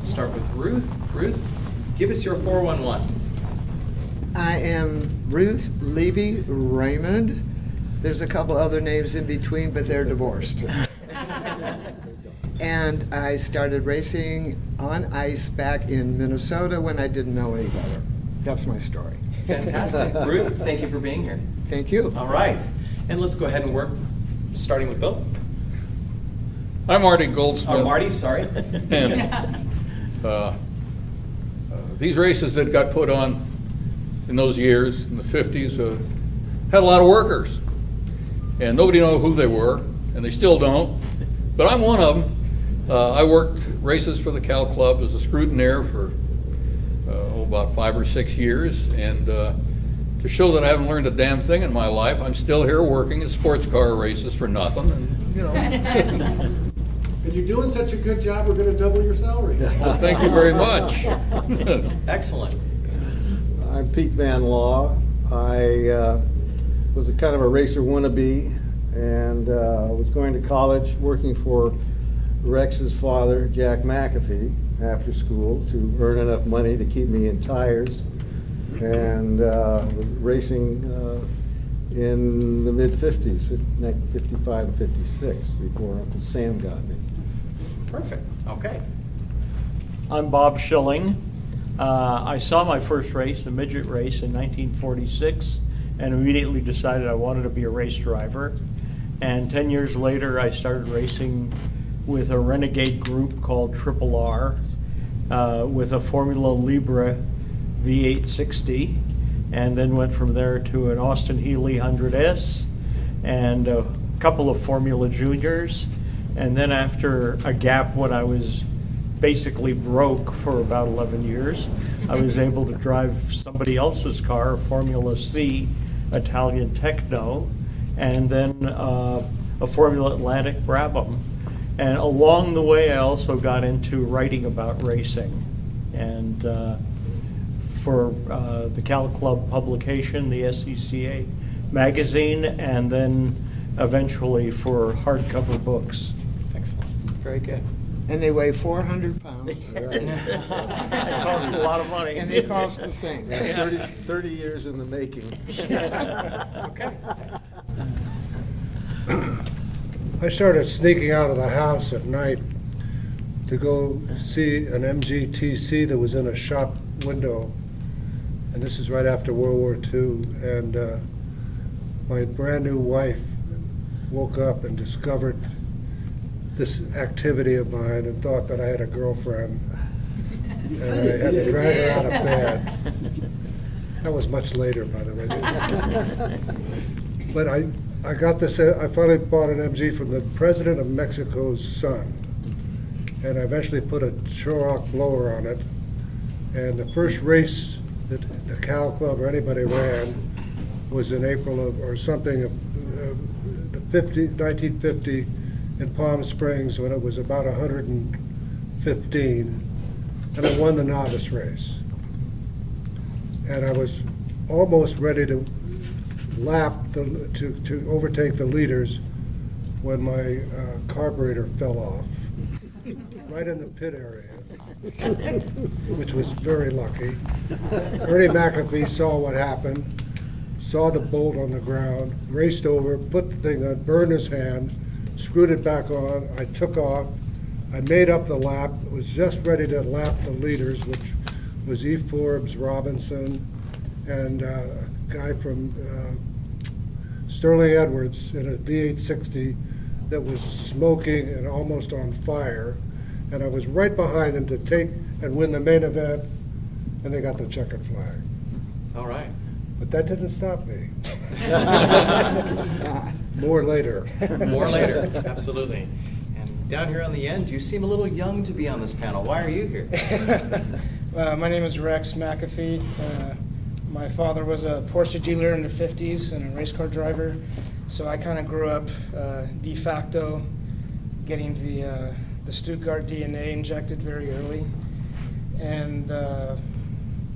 start with Ruth. Ruth, give us your 411. I am Ruth Levy Raymond. There's a couple other names in between, but they're divorced. And I started racing on ice back in Minnesota when I didn't know any better. That's my story. Fantastic. Ruth, thank you for being here. Thank you. All right. And let's go ahead and work, starting with Bill. I'm Marty Goldsmith. Or Marty, sorry. And these races that got put on in those years, in the 50s, had a lot of workers. And nobody knew who they were, and they still don't. But I'm one of them. I worked races for the Cal Club as a scrutineer for about 5 or 6 years. And to show that I haven't learned a damn thing in my life, I'm still here working at sports car races for nothing. And, you know. And you're doing such a good job, we're going to double your salary. Well, thank you very much. Excellent. I'm Pete Van Law. I was a kind of a racer wannabe and was going to college working for Rex's father, Jack McAfee, after school to earn enough money to keep me in tires, and was racing in the mid-50s, 55 and 56, before Uncle Sam got me. Perfect. Okay. I'm Bob Schilling. I saw my first race, a midget race, in 1946, and immediately decided I wanted to be a race driver. And 10 years later, I started racing with a renegade group called Triple R, with a Formula Libre V860, and then went from there to an Austin Healey 100S and a couple of Formula Juniors. And then after a gap when I was basically broke for about 11 years, I was able to drive somebody else's car, a Formula C Italian Techno, and then a Formula Atlantic Brabham. And along the way, I also got into writing about racing. And for the Cal Club publication, the SCCA magazine, and then eventually for hardcover books. Excellent. Very good. And they weigh 400 pounds. It costs a lot of money. And they cost the same. 30 years in the making. Okay. Next. I started sneaking out of the house at night to go see an MGTC that was in a shop window. And this is right after World War II. And my brand new wife woke up and discovered this activity of mine and thought that I had a girlfriend. And I had to drag her out of bed. That was much later, by the way. But I got this, I finally bought an MG from the president of Mexico's son. And I eventually put a Shorrock blower on it. And the first race that the Cal Club or anybody ran was in April of, or something, of the 1950 in Palm Springs when it was about 115. And I won the novice race. And I was almost ready to lap, to overtake the leaders when my carburetor fell off, right in the pit area, which was very lucky. Ernie McAfee saw what happened, saw the bolt on the ground, raced over, put the thing on, burned his hand, screwed it back on. I took off. I made up the lap, was just ready to lap the leaders, which was E. Forbes, Robinson, and a guy from Sterling Edwards in a V860 that was smoking and almost on fire. And I was right behind them to take and win the main event, and they got the checkered flag. All right. But that didn't stop me. More later. More later. Absolutely. And down here on the end, you seem a little young to be on this panel. Why are you here? My name is Rex McAfee. My father was a Porsche dealer in the 50s and a race car driver, so I kind of grew up de facto getting the Stuttgart DNA injected very early. And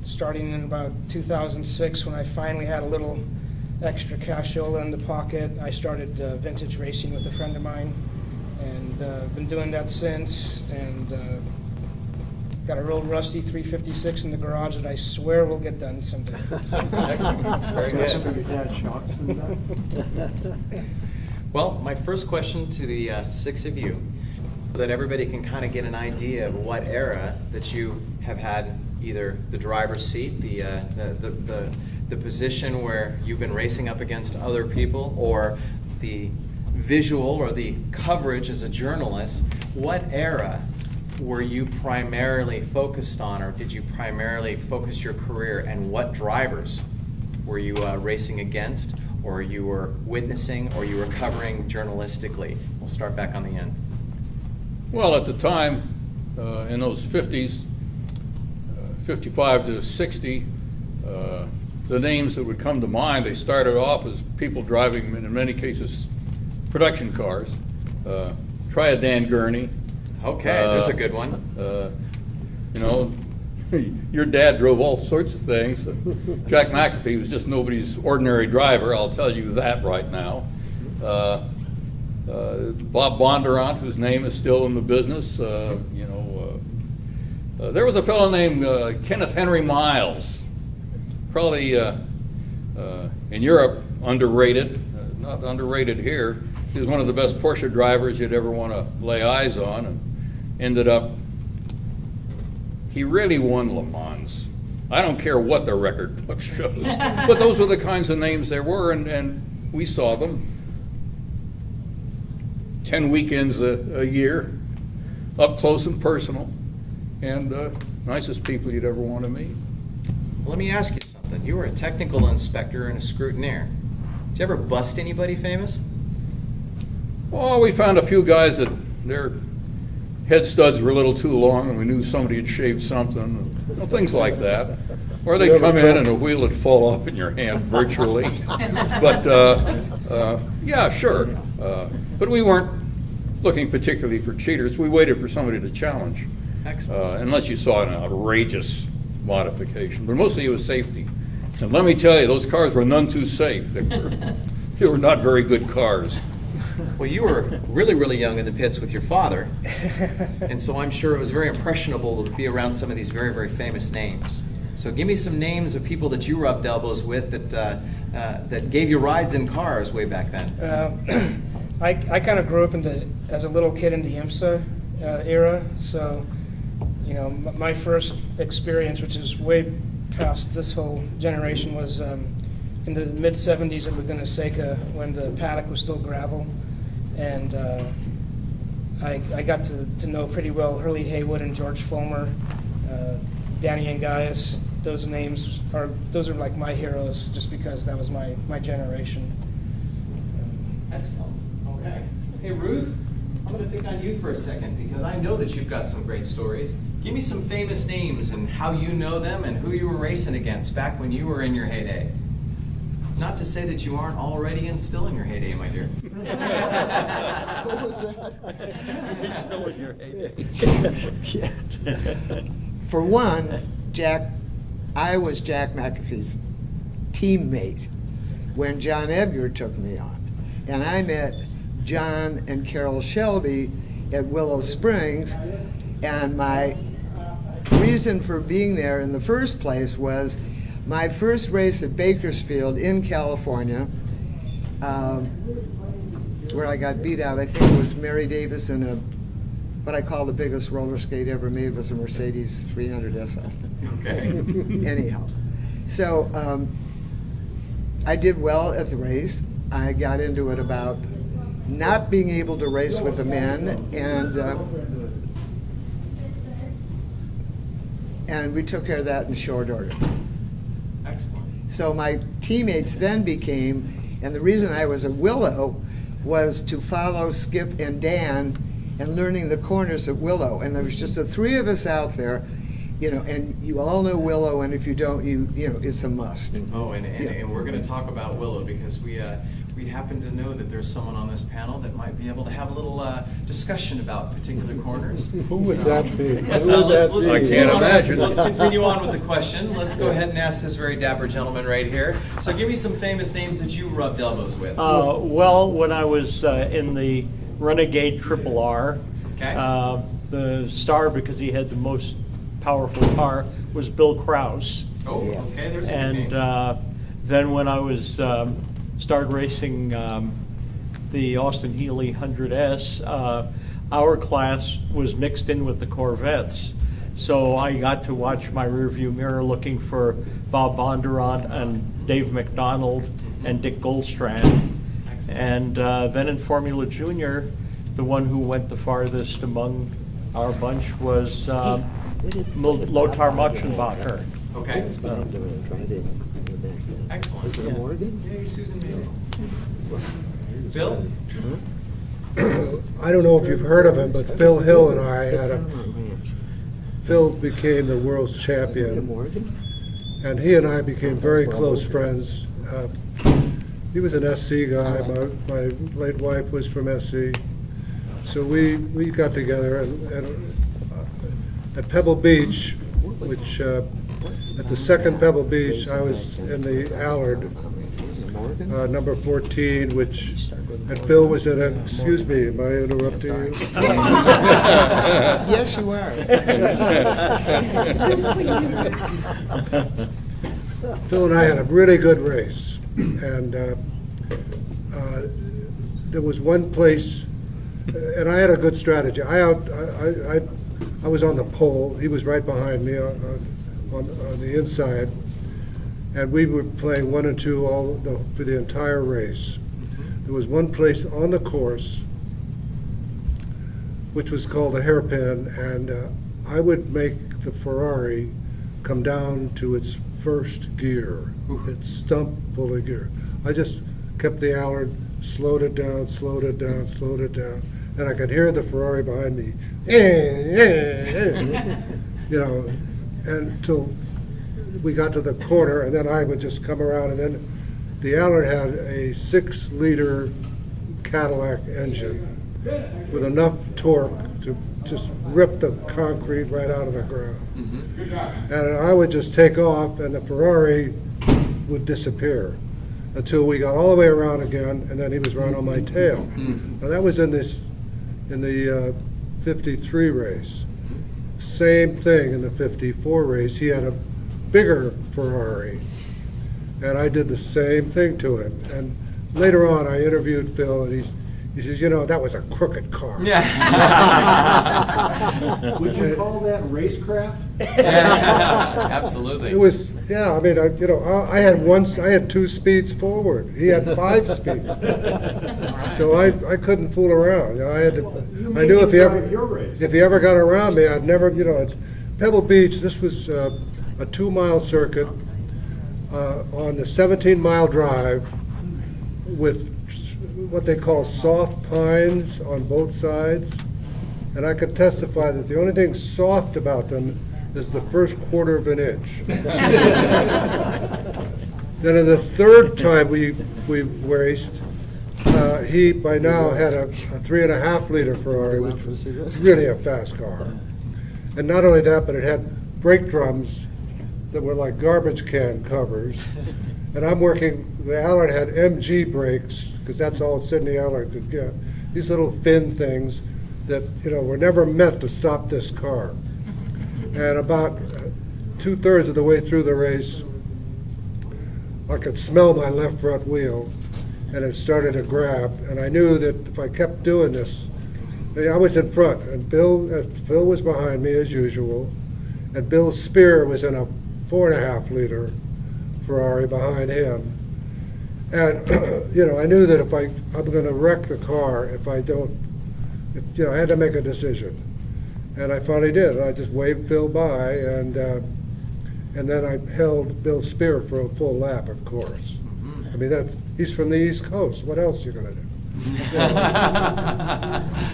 starting in about 2006, when I finally had a little extra cashola in the pocket, I started vintage racing with a friend of mine, and been doing that since. And got a real rusty 356 in the garage that I swear will get done someday. Excellent. Very good. Your dad shocks and Well, my first question to the six of you, so that everybody can kind of get an idea of what era that you have had either the driver's seat, the position where you've been racing up against other people, or the visual or the coverage as a journalist. What era were you primarily focused on, or did you primarily focus your career, and what drivers were you racing against, or you were witnessing, or you were covering journalistically? We'll start back on the end. Well, at the time, in those 50s, 55 to 60, the names that would come to mind, they started off as people driving, in many cases, production cars. Try a Dan Gurney. Okay, there's a good one. You know, your dad drove all sorts of things. Jack McAfee was just nobody's ordinary driver, I'll tell you that right now. Bob Bondurant, whose name is still in the business, you know. There was a fellow named Kenneth Henry Miles, probably in Europe underrated, not underrated here. He was one of the best Porsche drivers you'd ever want to lay eyes on, and ended up, he really won Le Mans. I don't care what the record book shows, but those were the kinds of names there were, and we saw them 10 weekends a year, up close and personal, and nicest people you'd ever want to meet. Well, let me ask you something. You were a technical inspector and a scrutineer. Did you ever bust anybody famous? Oh, we found a few guys that their head studs were a little too long, and we knew somebody had shaved something, you know, things like that. Or they'd come in and a wheel would fall off in your hand virtually. But, yeah, sure. But we weren't looking particularly for cheaters. We waited for somebody to challenge. Excellent. Unless you saw an outrageous modification. But mostly it was safety. And let me tell you, those cars were none too safe. They were not very good cars. Well, you were really, really young in the pits with your father, and so I'm sure it was very impressionable to be around some of these very, very famous names. So give me some names of people that you rubbed elbows with that gave you rides in cars way back then. I kind of grew up as a little kid in the IMSA era, so you know my first experience, which is way past this whole generation, was in the mid-'70s at Laguna Seca when the paddock was still gravel, and I got to know pretty well Hurley Haywood and George Fulmer, Danny Angias. Those names are like my heroes, just because that was my generation. Excellent. Okay. Hey, Ruth, I'm going to pick on you for a second because I know that you've got some great stories. Give me some famous names and how you know them and who you were racing against back when you were in your heyday. Not to say that you aren't already and still in your heyday, my dear. What was that? You're still in your heyday. Yeah. For one, I was Jack McAfee's teammate when John Edgar took me on. And I met John and Carol Shelby at Willow Springs, and my reason for being there in the first place was my first race at Bakersfield in California, where I got beat out. I think it was Mary Davis in what I call the biggest roller skate ever made, was a Mercedes 300 SL. Okay. Anyhow, so I did well at the race. I got into it about not being able to race with the men, and we took care of that in short order. Excellent. So my teammates then became, and the reason I was at Willow was to follow Skip and Dan and learning the corners at Willow. And there was just the three of us out there, you know, and you all know Willow, and if you don't, you know, it's a must. Oh, and Yeah. we're going to talk about Willow because we happen to know that there's someone on this panel that might be able to have a little discussion about particular corners. Who would that be? Who would Let's that be? I can't imagine. Let's continue on with the question. Let's go ahead and ask this very dapper gentleman right here. So give me some famous names that you rubbed elbows with. Well, when I was in the Renegade Triple R, Okay. the star, because he had the most powerful car was Bill Kraus. Oh, Yes. okay, there's a And name. then when I was started racing the Austin Healey 100S, our class was mixed in with the Corvettes. So I got to watch my rearview mirror looking for Bob Bondurant and Dave McDonald and Dick Goldstrand. And then in Formula Junior, the one who went the farthest among our bunch was Lothar Motschenbacher. Okay. Excellent. Was it Morgan? Yay, Susan made it. Bill? I don't know if you've heard of him, but Phil Hill and I Phil became the world's champion, Morgan? and he and I became very close friends. He was an SC guy. My late wife was from SC, so we got together and at Pebble Beach, which at the second Pebble Beach, I was in the Allard, number 14, which, and Phil was in it. Excuse me, am I interrupting you? Yes, you are. Phil and I had a really good race, and there was one place, and I had a good strategy. I was on the pole. He was right behind me on the inside, and we were playing 1 and 2 for the entire race. There was one place on the course which was called a hairpin, and I would make the Ferrari come down to its first gear, its stump pulling gear. I just kept the Allard, slowed it down, slowed it down, slowed it down, and I could hear the Ferrari behind me, you know, until we got to the corner, and then I would just come around, and then the Allard had a 6-liter Cadillac engine with enough torque to just rip the concrete right out of the ground. And I would just take off, and the Ferrari would disappear until we got all the way around again, and then he was right on my tail. Now that was in the 53 race. Same thing in the 54 race. He had a bigger Ferrari, and I did the same thing to him. And later on, I interviewed Phil, and he says, you know, that was a crooked car. Would you call that racecraft? Absolutely. It was, yeah. I mean, I had 2 speeds forward. He had 5 speeds. So I couldn't fool around. You know, I knew if he ever got around me, I'd never. You know, at Pebble Beach, this was a 2-mile circuit on the 17-mile drive with what they call soft pines on both sides. And I can testify that the only thing soft about them is the first quarter of an inch. Then in the third time we raced, he by now had a 3.5-liter Ferrari, which was really a fast car. And not only that, but it had brake drums that were like garbage can covers. And I'm working, the Allard had MG brakes, because that's all Sidney Allard could get. These little fin things that, you know, were never meant to stop this car. And about 2/3 of the way through the race, I could smell my left front wheel, and it started to grab. And I knew that if I kept doing this, I was in front, and Phil was behind me as usual, and Bill Spear was in a 4.5-liter Ferrari behind him. And, you know, I knew that I'm going to wreck the car if I don't, you know, I had to make a decision. And I finally did. I just waved Phil by, and then I held Bill Spear for a full lap, of course. I mean, he's from the East Coast. What else are you going to do?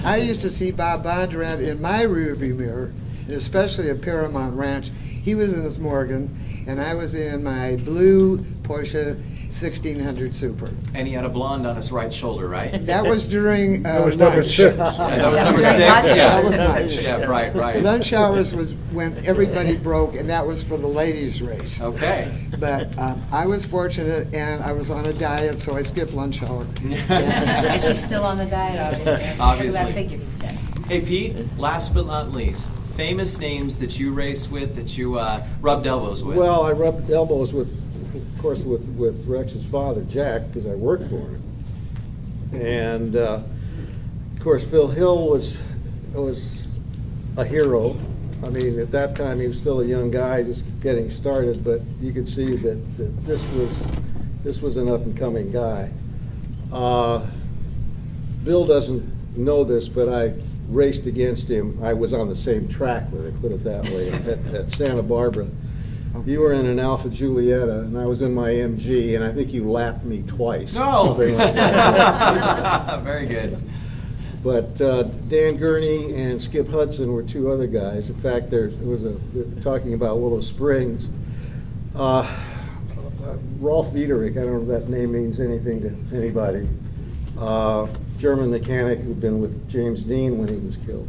I used to see Bob Bondurant in my rearview mirror, and especially at Paramount Ranch. He was in his Morgan, and I was in my blue Porsche 1600 Super. And he had a blonde on his right shoulder, right? That was during That was number lunch. 6. Yeah, that was number Very 6, much. yeah. That was lunch. Yeah, right. Lunch hours was when everybody broke, and that was for the ladies' race. Okay. But I was fortunate, and I was on a diet, so I skipped lunch hour. And she's still on the diet, obviously. Obviously. I figured. Hey, Pete, last but not least, famous names that you raced with, that you rubbed elbows with? Well, I rubbed elbows with, of course, with Rex's father, Jack, because I worked for him. And, of course, Phil Hill was a hero. I mean, at that time, he was still a young guy, just getting started, but you could see that this was an up-and-coming guy. Bill doesn't know this, but I raced against him. I was on the same track, where they put it that way, at Santa Barbara. You were in an Alfa Giulietta, and I was in my MG, and I think you lapped me twice. No! Something like that. Very good. But Dan Gurney and Skip Hudson were two other guys. In fact, talking about Willow Springs, Rolf Wiederich, I don't know if that name means anything to anybody, German mechanic who'd been with James Dean when he was killed.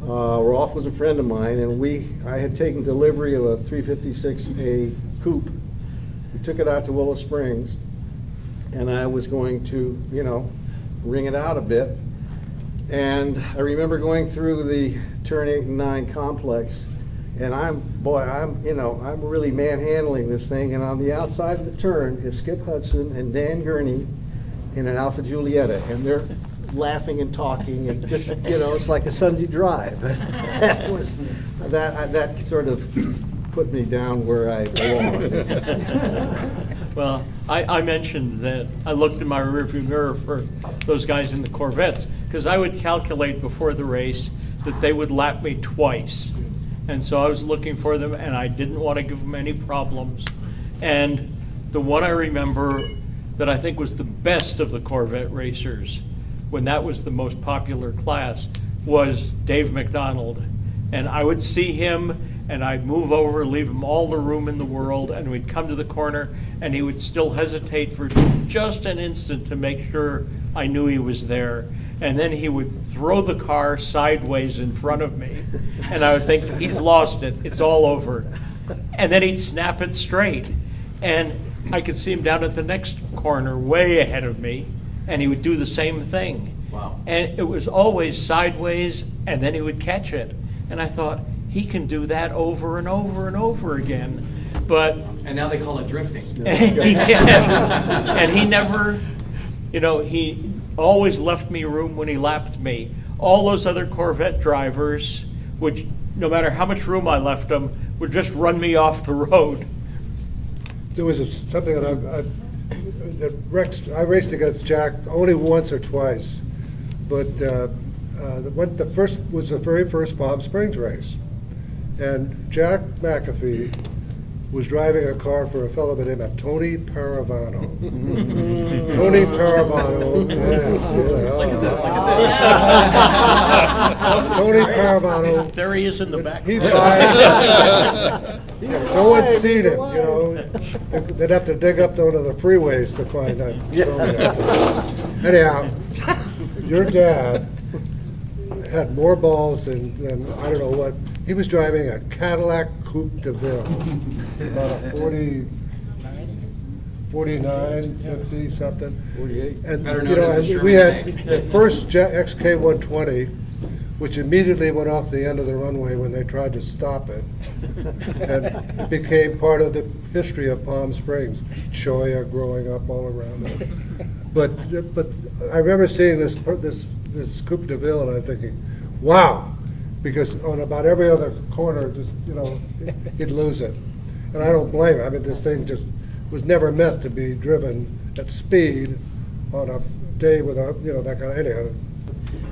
Rolf was a friend of mine, and I had taken delivery of a 356A coupe. We took it out to Willow Springs, and I was going to, wring it out a bit. And I remember going through the turn 8 and 9 complex, and I'm really manhandling this thing, and on the outside of the turn is Skip Hudson and Dan Gurney in an Alfa Giulietta, and they're laughing and talking, and just, it's like a Sunday drive. that sort of put me down where I belong. Well, I mentioned that I looked in my rearview mirror for those guys in the Corvettes, because I would calculate before the race that they would lap me twice. And so I was looking for them, and I didn't want to give them any problems. And the one I remember that I think was the best of the Corvette racers, when that was the most popular class, was Dave McDonald. And I would see him, and I'd move over, leave him all the room in the world, and we'd come to the corner, and he would still hesitate for just an instant to make sure I knew he was there. And then he would throw the car sideways in front of me, and I would think, he's lost it, it's all over. And then he'd snap it straight. And I could see him down at the next corner, way ahead of me, and he would do the same thing. Wow. And it was always sideways, and then he would catch it. And I thought, he can do that over and over and over again. But And now they call it drifting. and he never, he always left me room when he lapped me. All those other Corvette drivers, which no matter how much room I left them, would just run me off the road. There was something I raced against Jack only once or twice, but the very first Palm Springs race, and Jack McAfee was driving a car for a fellow by the name of Tony Paravano. Tony Paravano, Tony Paravano. There he is in the back. He no one's seen him, They'd have to dig up one of the freeways to find out. Anyhow, your dad had more balls than I don't know what. He was driving a Cadillac Coupe de Ville, about a 49, 50 something. 48. And Better known as the we had Sherman the first XK120, which immediately went off the end of the runway when they tried to stop it, and it became part of the history of Palm Springs. Choya growing up all around it. But I remember seeing this Coupe de Ville, and I'm thinking, wow. Because on about every other corner, just, he'd lose it. And I don't blame him. I mean, this thing just was never meant to be driven at speed on a day with that kind of, anyhow.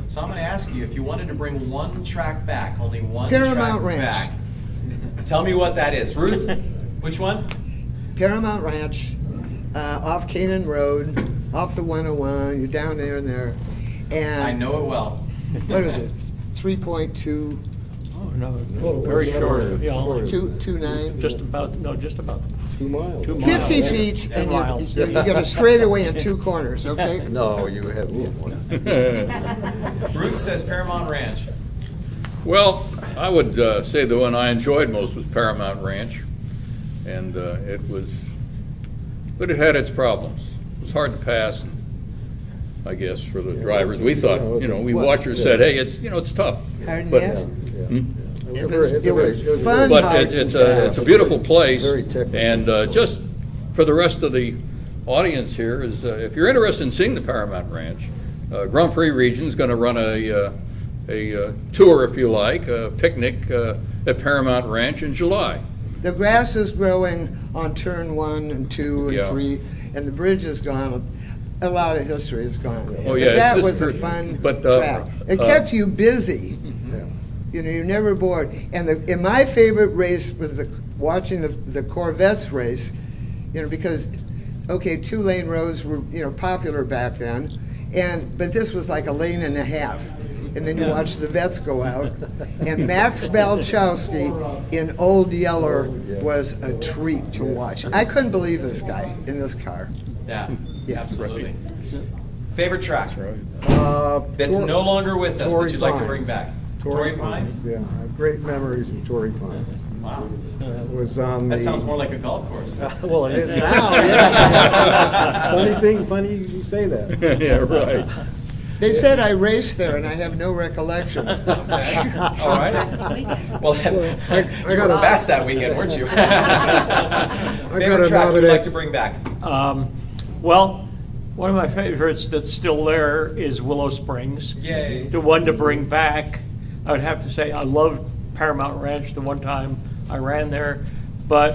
So I'm going to ask you, if you wanted to bring one track back, only one Paramount track Ranch. back, tell me what that is. Ruth, which one? Paramount Ranch, off Canaan Road, off the 101, you're down there and there. And I know it well. what is it? 3.2, Oh, no, very short. 2.29. Just about 2 miles. 2 miles. 50 feet, 10 and miles. you got a straightaway in 2 corners, okay? No, you had a little one. Ruth says Paramount Ranch. Well, I would say the one I enjoyed most was Paramount Ranch, and but it had its problems. It was hard to pass, I guess, for the drivers. We thought, we watchers said, hey, it's tough. Hard But- yes? Hmm? I It was very fun. But hard it's and a fast. beautiful place. Very technical. And just for the rest of the audience here is, if you're interested in seeing the Paramount Ranch, Grand Prix Region's going to run a tour, if you like, a picnic at Paramount Ranch in July. The grass is growing on turn 1 and 2 and Yeah. 3, and the bridge is gone. A lot of history is gone. Oh, But yeah, it's that just was a great. fun But, track. It kept you busy. You know, you're never bored. And my favorite race was watching the Corvettes race. You know, because 2-lane roads were popular back then, but this was like a lane and a half. And then you watch the vets go out. And Max Balchowski in Old Yeller was a treat to watch. I couldn't believe this guy in this car. Yeah, Yeah. absolutely. Favorite track that's Tor- no longer with us that Torrey you'd like to Pines. bring back? Torrey Pines? Yeah, I have great memories of Torrey Pines. Wow. It was on the. That sounds more like a golf course. Well, it is now, yeah. Funny you say that. Yeah, right. They said I raced there, and I have no recollection. Okay. All right. Well, I you got were a- fast that weekend, weren't you? got Favorite a track you'd nominate- like to bring back? Well, one of my favorites that's still there is Willow Springs. Yay. The one to bring back, I would have to say, I loved Paramount Ranch the one time I ran there, but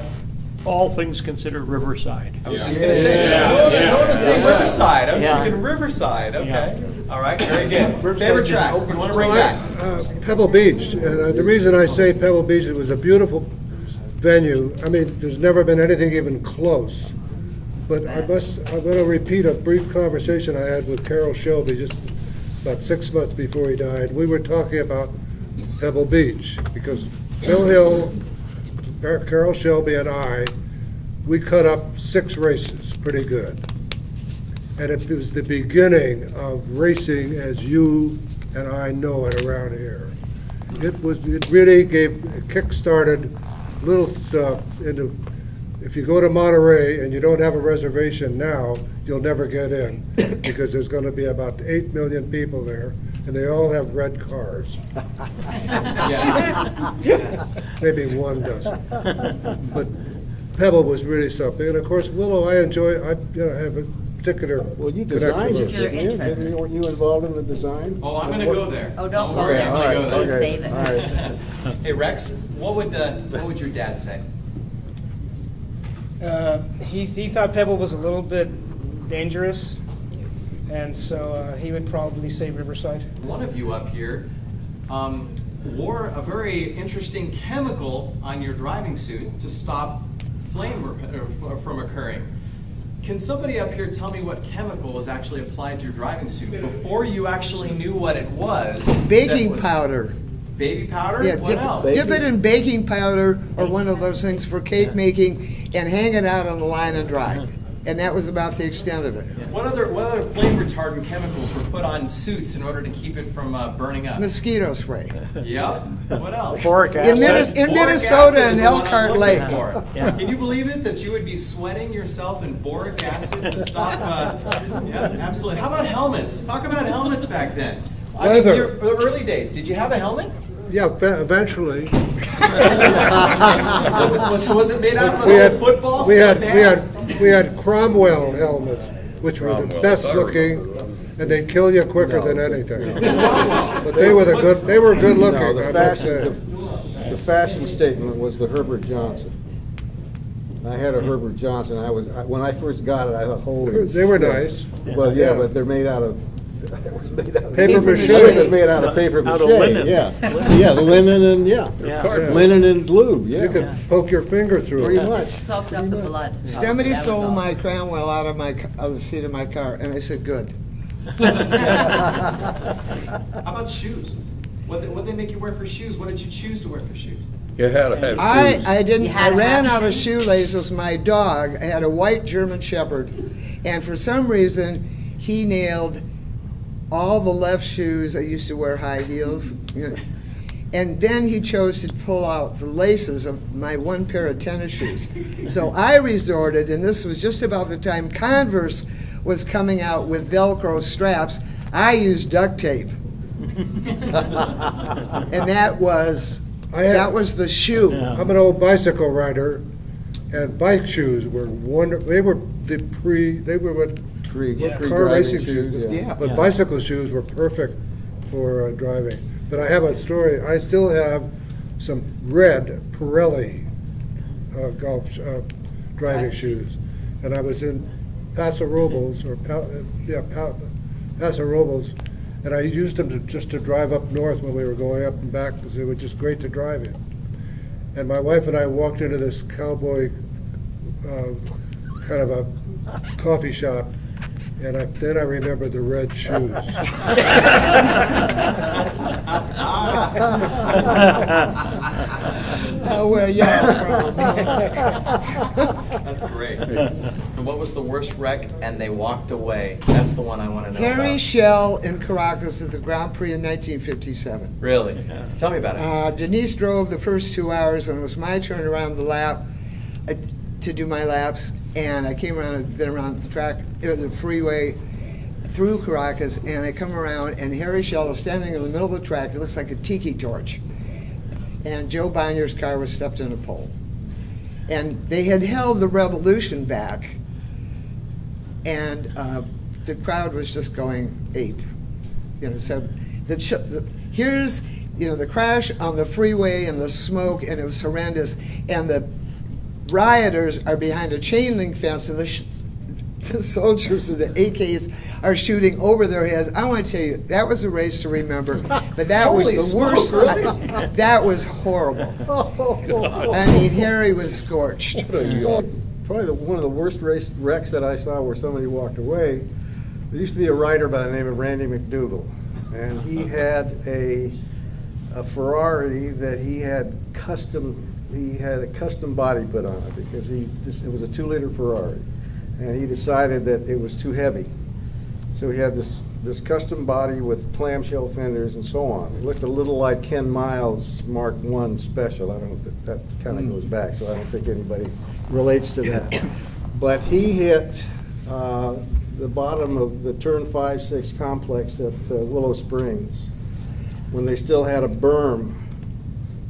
all things considered, Riverside. I was just going to say, Yeah. I want to say Yeah. Riverside. I was Yeah. thinking Riverside. Okay. Yeah. All right, very good. Favorite track you want to bring back? Pebble Beach, and the reason I say Pebble Beach, it was a beautiful venue. I mean, there's never been anything even close. But I'm going to repeat a brief conversation I had with Carol Shelby just about 6 months before he died. We were talking about Pebble Beach, because Phil Hill, Carol Shelby, and we cut up 6 races, pretty good. And it was the beginning of racing as you and I know it around here. It really kick-started little stuff into, if you go to Monterey and you don't have a reservation now, you'll never get in, because there's gonna be about 8 million people there, and they all have red cars. Yes. Maybe one doesn't. But Pebble was really something, and of course, Willow, I have a particular Well, you connection designed it, with. Particular didn't you? interest. Weren't you involved in the design? Oh, I'm going to go there. Oh, don't go worry, there. I'm going to go Please there. save it. All right. Hey, Rex, what would your dad say? He thought Pebble was a little bit dangerous, and so he would probably say Riverside. One of you up here wore a very interesting chemical on your driving suit to stop flame from occurring. Can somebody up here tell me what chemical was actually applied to your driving suit before you actually knew what it was? Baking that was- powder. Baby powder? Yeah, What else? dip it in baking powder or one of those things for cake making and hang it out on the line and dry. And that was about the extent of it. What other flame retardant chemicals were put on suits in order to keep it from burning up? Mosquito spray. Yep. What else? Boric In acid. in Boric Minnesota acid and is the one I'm Elkhart looking Lake. for. Yeah. Can you believe it that you would be sweating yourself in boric acid to stop? Yeah, absolutely. How about helmets? Talk about helmets back then. I mean, Leather. the early days. Did you have a helmet? Yeah, eventually. Was it made out of We an had, old football? we had, stuffed we hand? had, we had Cromwell helmets, which were the Cromwell, best I remember looking, those. and they'd kill you quicker than anything. But they were good looking, No, I must say. the fashion statement was the Herbert Johnson. I had a Herbert Johnson. When I first got it, I thought, holy. They were shit. nice. Well, yeah, Yeah. but they're made out of, it was made out of. Paper mache. I think it was made out of paper mache. Out of linen. Yeah, yeah, the linen and, yeah. Yeah. Linen and glue, yeah. You could poke your finger through Pretty it. much. Soaked up the blood. Somebody That was sold all. my Cranwell out of the seat of my car, and I said, good. How about shoes? What they make you wear for shoes? What did you choose to wear for shoes? You had to have shoes. I didn't, You I had to ran have out of shoes. shoelaces. My dog, I had a white German Shepherd, and for some reason, he nailed all the left shoes. I used to wear high heels. You know. And then he chose to pull out the laces of my one pair of tennis shoes. So I resorted, and this was just about the time Converse was coming out with Velcro straps. I used duct tape. And that was That was the shoe. Yeah. I'm an old bicycle rider, and bike shoes were wonderful. They were what Yeah. car racing shoes. Yeah. But Yeah. bicycle shoes were perfect for driving. But I have a story. I still have some red Pirelli golf driving shoes, and I was in Paso Robles Paso Robles, and I used them just to drive up north when we were going up and back because they were just great to drive in. And my wife and I walked into this cowboy kind of a coffee shop, and then I remembered the red shoes. Where you from? That's great. And what was the worst wreck? And they walked away. That's the one I want to know Harry about. Schell in Caracas at the Grand Prix in 1957. Really? Tell me about it. Denise drove the first 2 hours, and it was my turn around the lap to do my laps. And I came around, I'd been around the track, it was a freeway through Caracas, and I come around, and Harry Schell was standing in the middle of the track. It looks like a tiki torch. And Joe Bonier's car was stuffed in a pole. And they had held the Revolution back, and the crowd was just going ape. So here's the crash on the freeway and the smoke, and it was horrendous. And the rioters are behind a chain link fence, and the soldiers with the AKs are shooting over their heads. I want to tell you, that was a race to remember, but that was Holy the smoke, worst. really? That was horrible. I mean, Harry was scorched. Probably one of the worst wrecks that I saw where somebody walked away. There used to be a rider by the name of Randy McDougall, and he had a Ferrari that he had a custom body put on it because it was a 2-liter Ferrari, and he decided that it was too heavy. So he had this custom body with clamshell fenders and so on. It looked a little like Ken Miles' Mark I Special. I don't know if that kind of goes back, so I don't think anybody relates to that. But he hit the bottom of the turn 5-6 complex at Willow Springs when they still had a berm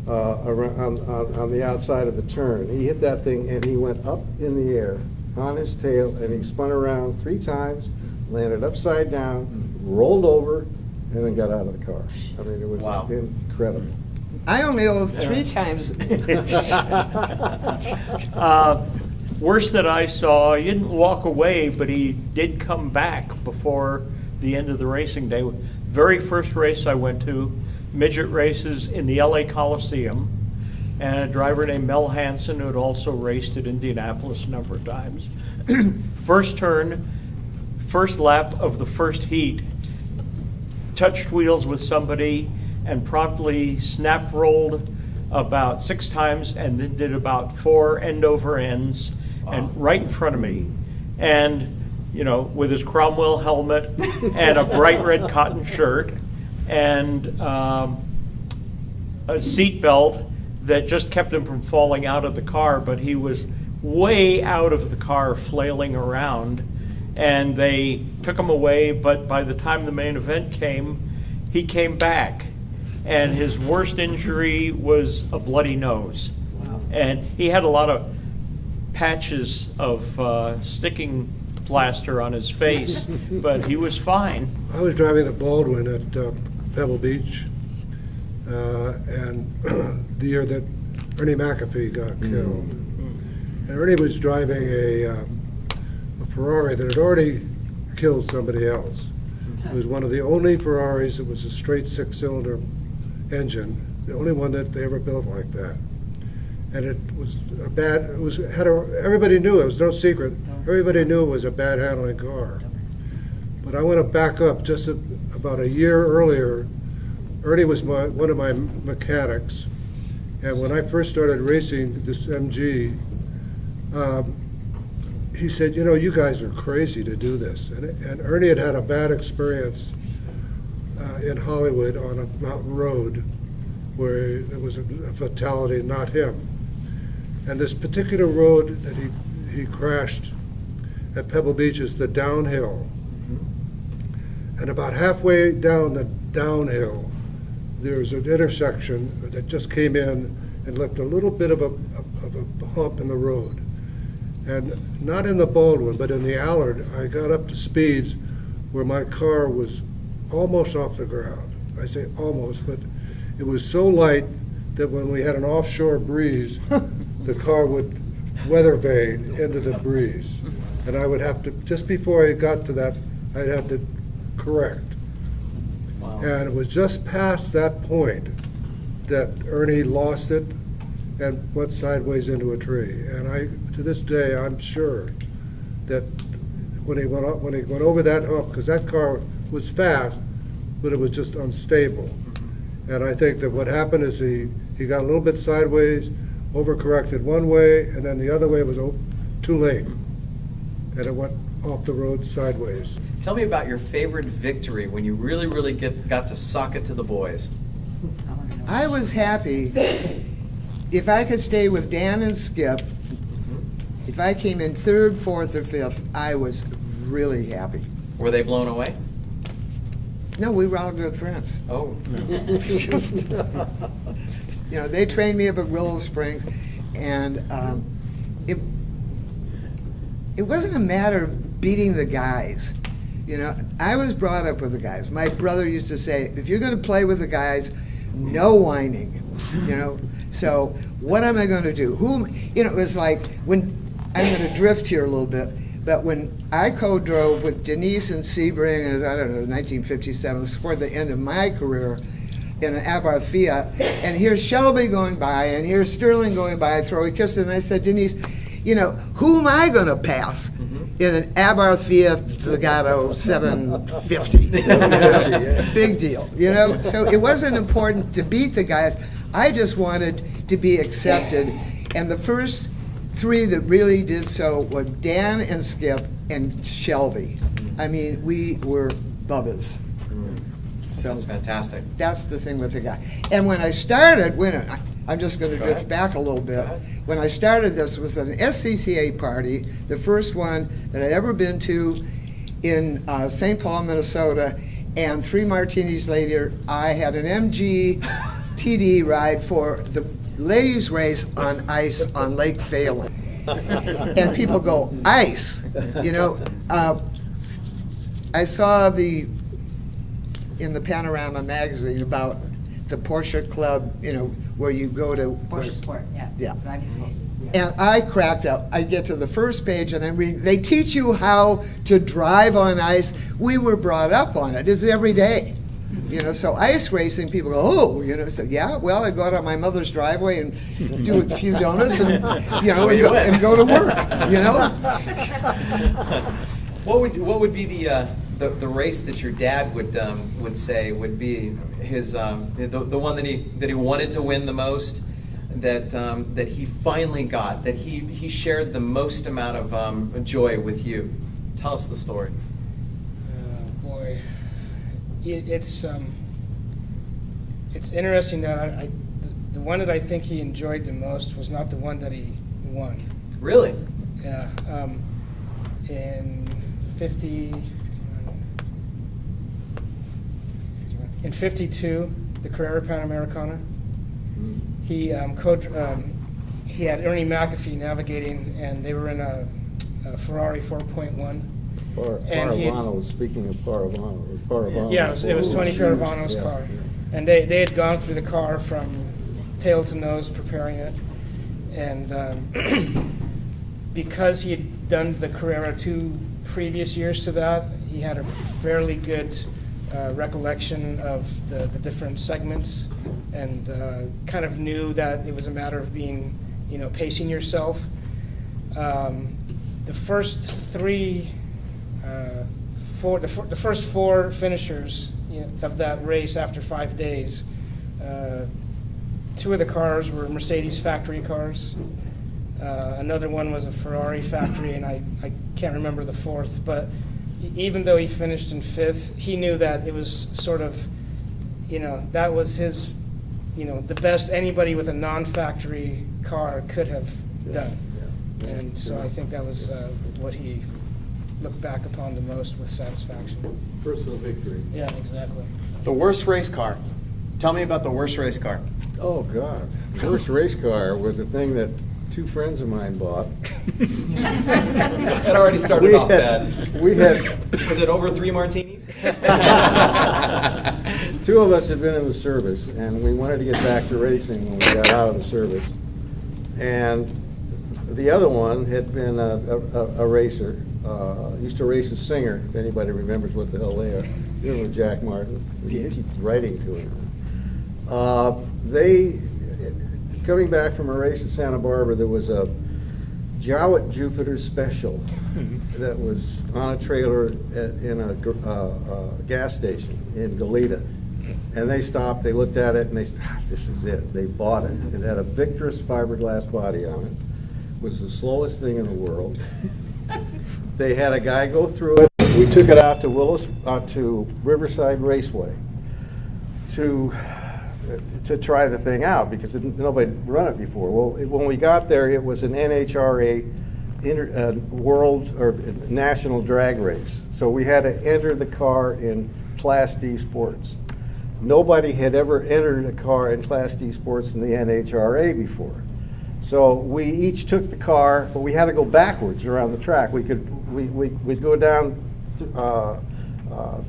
on the outside of the turn. He hit that thing and he went up in the air on his tail, and he spun around 3 times, landed upside down, rolled over, and then got out of the car. I mean, it was Wow. incredible. I only owe 3 times. Worst that I saw, he didn't walk away, but he did come back before the end of the racing day. Very first race I went to, midget races in the LA Coliseum, and a driver named Mel Hansen, who had also raced at Indianapolis a number of times. First turn, first lap of the first heat, touched wheels with somebody and promptly snap rolled about 6 times and then did about 4 end over ends and right in front of me. And, with his Cromwell helmet and a bright red cotton shirt and a seat belt that just kept him from falling out of the car, but he was way out of the car flailing around, and they took him away, but by the time the main event came, he came back, and his worst injury was a bloody nose. Wow. And he had a lot of patches of sticking plaster on his face, but he was fine. I was driving the Baldwin at Pebble Beach, and the year that Ernie McAfee got killed. And Ernie was driving a Ferrari that had already killed somebody else. It was one of the only Ferraris that was a straight 6-cylinder engine, the only one that they ever built like that. And it was everybody knew, it was no secret, everybody knew it was a bad handling car. But I want to back up just about a year earlier. Ernie was one of my mechanics, and when I first started racing this MG, he said, you guys are crazy to do this. And Ernie had a bad experience in Hollywood on a mountain road where there was a fatality, not him. And this particular road that he crashed at Pebble Beach is the downhill. And about halfway down the downhill, there's an intersection that just came in and left a little bit of a hump in the road. And not in the Baldwin, but in the Allard, I got up to speeds where my car was almost off the ground. I say almost, but it was so light that when we had an offshore breeze, the car would weather vane into the breeze. And I would have to, just before I got to that, I'd have to correct. And it was just past that point that Ernie lost it and went sideways into a tree. And to this day, I'm sure that when he went over that hump, because that car was fast, but it was just unstable. And I think that what happened is he got a little bit sideways, overcorrected one way, and then the other way was too late. And it went off the road sideways. Tell me about your favorite victory when you really got to sock it to the boys. I was happy if I could stay with Dan and Skip. If I came in third, fourth, or fifth, I was really happy. Were they blown away? No, we were all good friends. Oh. You know, they trained me up at Willow Springs, and it wasn't a matter of beating the guys. You know, I was brought up with the guys. My brother used to say, if you're going to play with the guys, no whining. You know, so what am I going to do? You know, it was like when I'm going to drift here a little bit. But when I co-drove with Denise and Sebring, and I don't know, it was 1957, it was toward the end of my career in an Abarth Fiat, and here's Shelby going by, and here's Sterling going by, I throw a kiss, and I said, Denise, you know, who am I going to pass in an Abarth Fiat Zagato 750? You know? Big deal, you know? So it wasn't important to beat the guys. I just wanted to be accepted, and the first three that really did so were Dan and Skip and Shelby. I mean, we were bubbas. So That's fantastic. that's the thing with the guy. And when I started, I'm just going to drift ahead. back a little bit. Go ahead. When I started, this was an SCCA party, the first one that I'd ever been to in St. Paul, Minnesota. And 3 martinis later, I had an MG TD ride for the ladies' race on ice on Lake Phelan. And people go, ice, you know. I saw in the Panorama magazine about the Porsche Club, you know, where you go to. Porsche Sport, yeah. Yeah. Driving school. And I cracked up. I get to the first page and I'm reading, they teach you how to drive on ice. We were brought up on it. It's every day. You know, so ice racing, people go, oh, you know, so yeah, well, I go out on my mother's driveway and do a few donuts and, you know, and go to work, you know? What would be the race that your dad would say would be his the one that he wanted to win the most, that he finally got, that he shared the most amount of joy with you? Tell us the story. Boy, it's interesting that the one that I think he enjoyed the most was not the one that he won. Really? Yeah. In 52, the Carrera Panamericana, he had Ernie McAfee navigating, and they were in a Ferrari 4.1. Paravano, speaking of Paravano, it was Paravano. Yeah, it was Tony Caravano's Yeah, car. yeah. And they had gone through the car from tail to nose preparing it. And because he had done the Carrera 2 previous years to that, he had a fairly good recollection of the different segments, and kind of knew that it was a matter of being, you know, pacing yourself. The first first four finishers, you know, of that race after 5 days, 2 of the cars were Mercedes factory cars. Another one was a Ferrari factory, and I can't remember the fourth. But even though he finished in 5th, he knew that it was sort of, you know, that was his, you know, the best anybody with a non-factory car could have done. Yeah. And so I think that was what he looked back upon the most with satisfaction. Personal victory. Yeah, exactly. The worst race car. Tell me about the worst race car. Oh, God. The worst race car was a thing that two friends of mine bought. That already started off bad. We had, Was it over 3 martinis? two of us had been in the service, and we wanted to get back to racing when we got out of the service. And the other one had been a racer. Used to race a singer, if anybody remembers what the hell they are. You know Jack Martin. We keep writing to him. Coming back from a race in Santa Barbara, there was a Jowett Jupiter Special that was on a trailer in a gas station in Goleta. And they stopped, they looked at it, and they said, this is it. They bought it. It had a Victress fiberglass body on it. It was the slowest thing in the world. They had a guy go through it. We took it out to Riverside Raceway to try the thing out because nobody had run it before. Well, when we got there, it was an NHRA world or national drag race. So we had to enter the car in Class D sports. Nobody had ever entered a car in Class D sports in the NHRA before. So we each took the car, but we had to go backwards around the track. We'd go down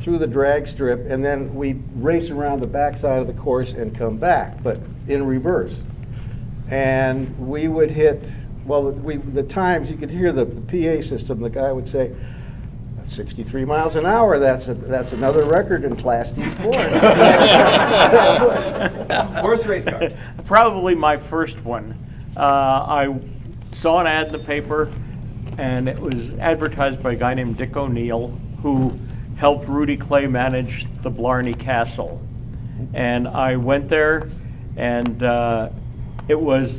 through the drag strip, and then we'd race around the backside of the course and come back, but in reverse. And we would hit, well, the times, you could hear the PA system, the guy would say, 63 miles an hour, that's another record in Class D sport. Worst race car. Probably my first one. I saw an ad in the paper, and it was advertised by a guy named Dick O'Neill, who helped Rudy Clay manage the Blarney Castle. And I went there, and it was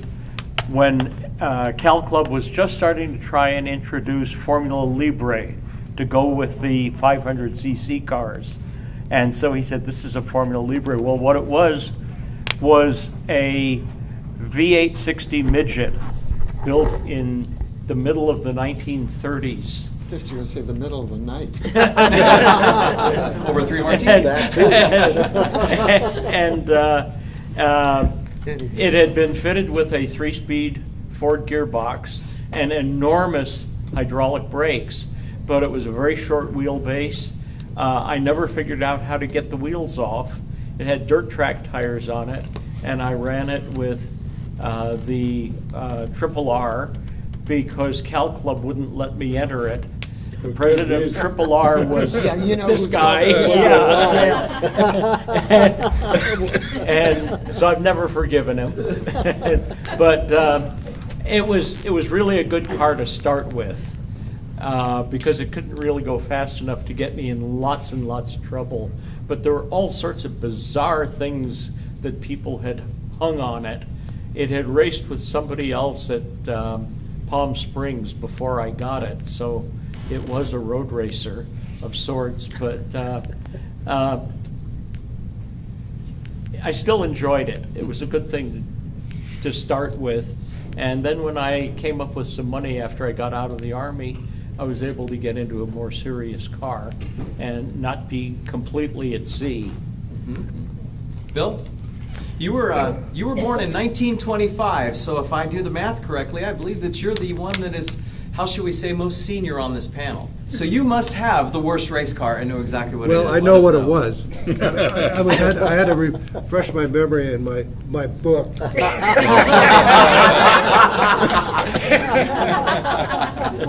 when Cal Club was just starting to try and introduce Formula Libre to go with the 500cc cars. And so he said, this is a Formula Libre. Well, what it was a V860 midget built in the middle of the 1930s. I thought you were going to say the middle of the night. Over 3 martinis. And it had been fitted with a 3-speed Ford gearbox and enormous hydraulic brakes, but it was a very short wheelbase. I never figured out how to get the wheels off. It had dirt track tires on it, and I ran it with the Triple R because Cal Club wouldn't let me enter it. The president of Triple R was Yeah, you know this who's guy. talking Yeah. And so I've never forgiven him. But it was really a good car to start with because it couldn't really go fast enough to get me in lots and lots of trouble. But there were all sorts of bizarre things that people had hung on it. It had raced with somebody else at Palm Springs before I got it, so it was a road racer of sorts, but I still enjoyed it. It was a good thing to start with. And then when I came up with some money after I got out of the Army, I was able to get into a more serious car and not be completely at sea. Bill? You were born in 1925, so if I do the math correctly, I believe that you're the one that is, how should we say, most senior on this panel. So you must have the worst race car and know exactly what it is. Well, I know what it was. I had to refresh my memory in my book.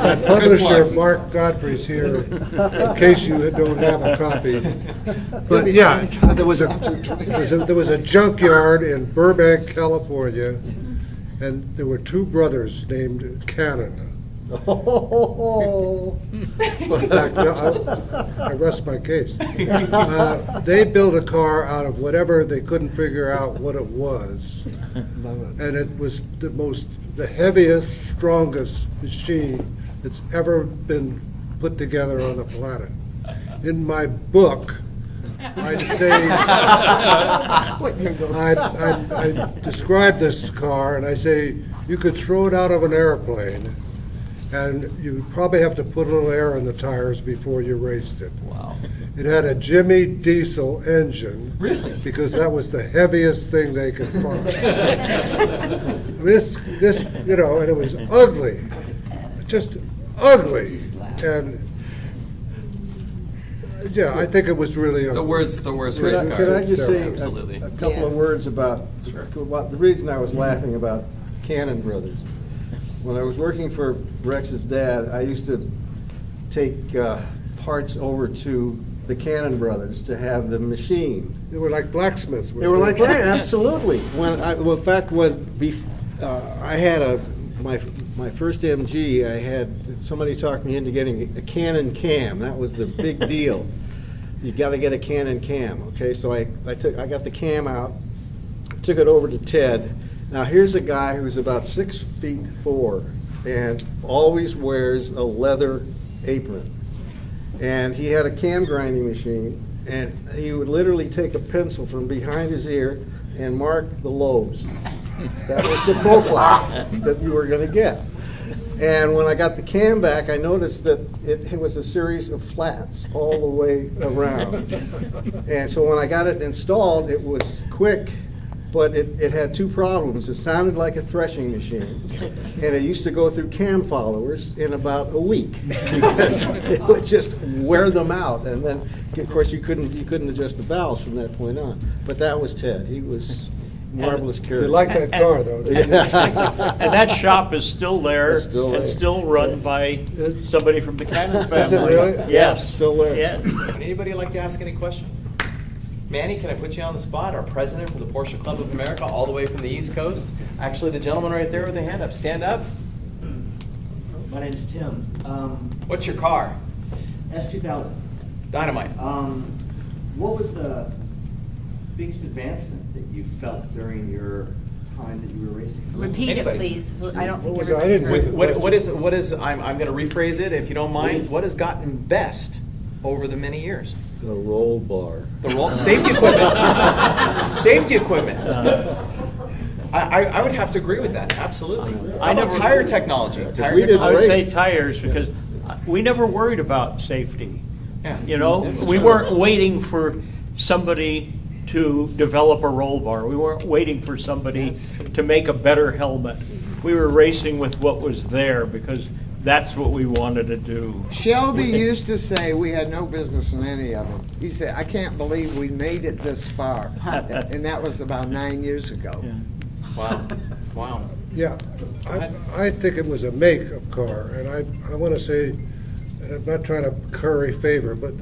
My publisher, Mark Godfrey's here, in case you don't have a copy. But yeah, there was a junkyard in Burbank, California, and there were two brothers named Cannon. I rest my case. They built a car out of whatever they couldn't figure out what it was, and it was the heaviest, strongest machine that's ever been put together on the planet. In my book, I describe this car, and I say you could throw it out of an airplane, and you probably have to put a little air in the tires before you raced it. Wow. It had a Jimmy Diesel engine. Really? Because that was the heaviest thing they could find. This, and it was ugly, just ugly, and yeah, I think it was really ugly. The worst Could race I, car. could I just say Absolutely. a couple of Yeah. words about the reason I was laughing about Cannon Brothers? When I was working for Rex's dad, I used to take parts over to the Cannon Brothers to have the machine. They were like blacksmiths. They were like, right, absolutely. In fact, I had my first MG, I had, somebody talked me into getting a Canon cam. That was the big deal. You gotta get a Canon cam, okay? So I got the cam out, took it over to Ted. Now, here's a guy who's about 6'4" and always wears a leather apron. And he had a cam grinding machine, and he would literally take a pencil from behind his ear and mark the lobes. That was the profile that you were going to get. And when I got the cam back, I noticed that it was a series of flats all the way around. And so when I got it installed, it was quick, but it had two problems. It sounded like a threshing machine, and it used to go through cam followers in about a week because it would just wear them out. And then, of course, you couldn't adjust the valves from that point on. But that was Ted. He was marvelous You character. like that car, though, didn't you? And that shop is still there. It's still and there. still run by somebody from the Cannon family. Is it really? Yes. Still there. Yes. Would anybody like to ask any questions? Manny, can I put you on the spot? Our president for the Porsche Club of America, all the way from the East Coast. Actually, the gentleman right there with the hand up. Stand up. My name's Tim. What's your car? S2000. Dynamite. What was the biggest advancement that you felt during your time that you were racing? Repeat Anybody? it, please. I don't think What was it? I everybody didn't heard. hear the What is, I'm going to rephrase it if you don't mind. What has gotten best over the many years? The roll bar. The roll, safety equipment. Safety equipment. I would have to agree with that, absolutely. I How about never- tire technology? Tire We did I would technology? say tires because we never worried about safety. Yeah. You know, That's we true. weren't waiting for somebody to develop a roll bar. We weren't waiting for somebody to make a better helmet. We were racing with what was there because that's what we wanted to do. Shelby used to say we had no business in any of it. He said, I can't believe we made it this far. And that was about 9 years ago. Yeah. Wow, wow. Yeah, I think it was a make of car, and I want to say, and I'm not trying to curry favor, but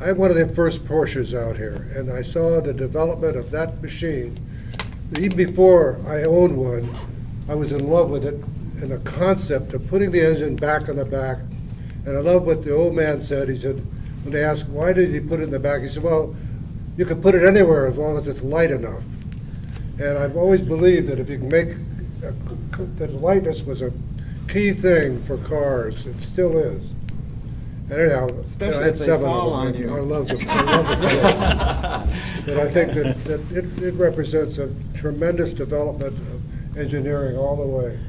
I had one of the first Porsches out here, and I saw the development of that machine. Even before I owned one, I was in love with it, and the concept of putting the engine back on the back. And I love what the old man said. He said, when they asked, why did he put it in the back? He said, well, you can put it anywhere as long as it's light enough. And I've always believed that if you can make, that lightness was a key thing for cars, it still is. And anyhow, Especially I had if they 7 fall of on them. you. I love the car. But I think that it represents a tremendous development of engineering all the way.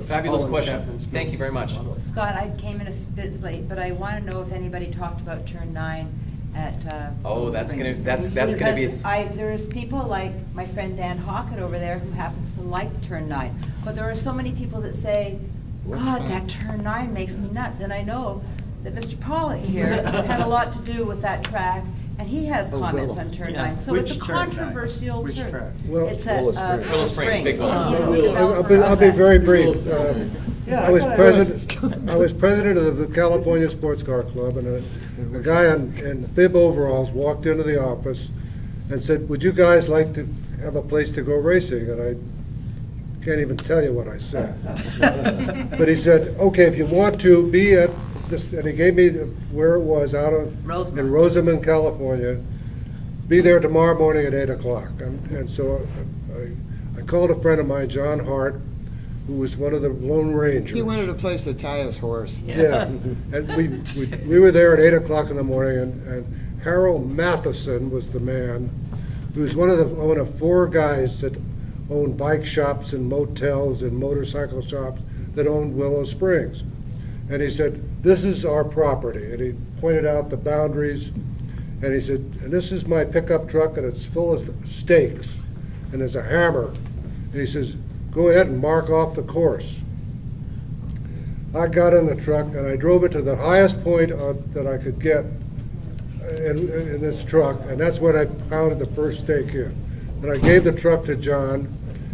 Fabulous All in question. Chapman's Thank you very much. Scott, I came in a bit late, but I want to know if anybody talked about turn 9 at. Oh, that's gonna- Springs. that's gonna be- Because there's people like my friend Dan Hockett over there who happens to like turn 9. But there are so many people that say, God, that turn 9 makes me nuts. And I know that Mr. Pollock here had a lot to do with that track, and he has Oh, comments Willow. on turn Yeah. 9. So Which it's a turn 9? controversial Which turn. track? Well, It's at Willow Springs. Willow Springs, big one. I'll be very brief. I was president of the California Sports Car Club, and a guy in bib overalls walked into the office and said, would you guys like to have a place to go racing? And I can't even tell you what I said. But he said, okay, if you want to, be at this, and he gave me where it was, in Rosamond, California. Be there tomorrow morning at 8 o'clock. And so I called a friend of mine, John Hart, who was one of the Lone Rangers. He wanted a place to tie his horse. Yeah, and we were there at 8 o'clock in the morning, and Harold Matheson was the man, who was one of 4 guys that owned bike shops and motels and motorcycle shops that owned Willow Springs. And he said, "This is our property." And he pointed out the boundaries. And he said, "And this is my pickup truck, and it's full of stakes. And there's a hammer." And he says, "Go ahead and mark off the course." I got in the truck, and I drove it to the highest point that I could get in this truck, and that's when I pounded the first stake in. And I gave the truck to John,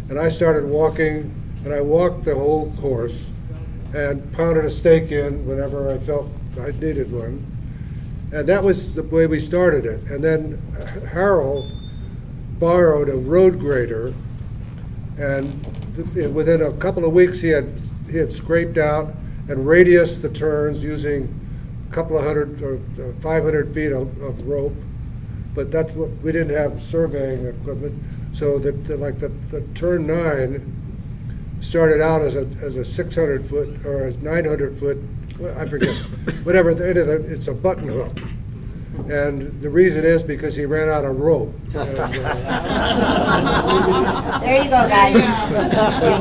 and I started walking, and I walked the whole course and pounded a stake in whenever I felt I needed one. And that was the way we started it. And then Harold borrowed a road grader, and within a couple of weeks he had scraped out and radiused the turns using a couple of 500 feet of rope. But that's what, we didn't have surveying equipment. So the turn 9 started out as a 600 foot or as 900 foot, I forget, whatever, it's a button hook. And the reason is because he ran out of rope. There you go, guys. You